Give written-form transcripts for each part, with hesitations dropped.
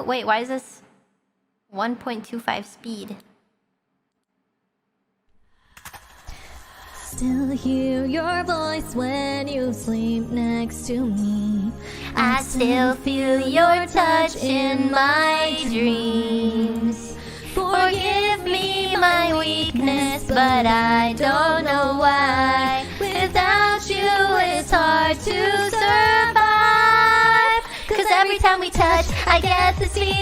wait, why is this 1.25 speed? Still hear your voice when you sleep next to me. I still feel your touch in my dreams. Forgive me my weakness, but I don't know why. Without you it's hard to survive. Cause every time we touch, I get this feeling.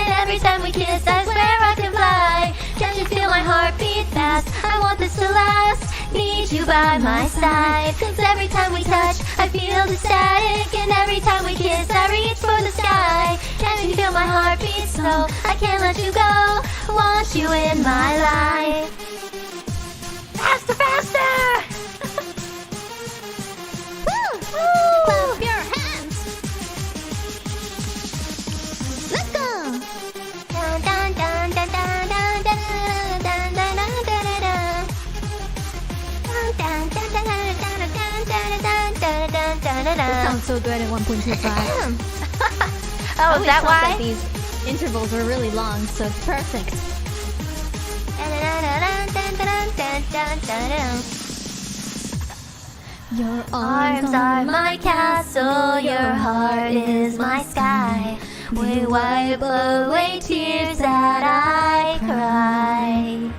And every time we kiss, I swear I can fly. Can't you feel my heartbeat fast? I want this to last. Need you by my side. Cause every time we touch, I feel the static. And every time we kiss, I reach for the sky. Can't you feel my heartbeat slow? I can't let you go. Want you in my life. Faster, faster! Woo! Clap your hands! Let's go! Dun, dun, dun, dun, dun, dun, dun, dun, dun, dun, dun, dun. It sounds so good at 1.25. Oh, is that why? That these intervals are really long, so it's perfect. Your Arms are my castle, your heart is my sky. We wipe away tears that I cry.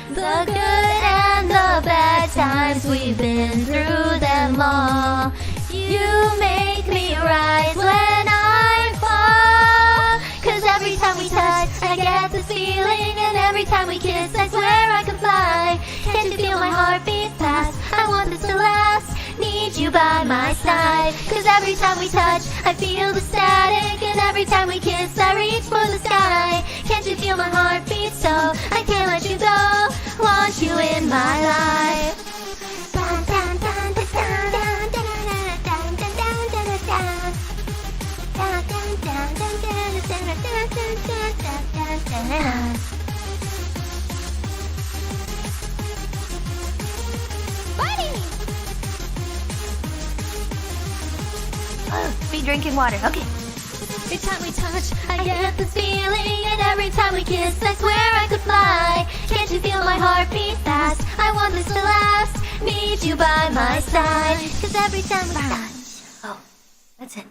The good and the bad times, we've been through them all. You make me rise when I fall. Cause every time we touch, I get this feeling. And every time we kiss, I swear I can fly. Can't you feel my heartbeat fast? I want this to last. Need you by my side. Cause every time we touch, I feel the static. And every time we kiss, I reach for the sky. Can't you feel my heartbeat so I can't let you go. Want you in my life. Dun, dun, dun, dun, dun, dun, dun, dun, dun, dun, dun, dun, dun. Dun, dun, dun, dun, dun, dun, dun, dun, dun, dun, dun, dun. Oh, be drinking water. Okay. Every time we touch, I get this feeling, and every time we kiss, I swear I could fly. Can't you feel my heartbeat fast? I want this to last. Need you by my side. Cause every time we touch. Oh, that's it.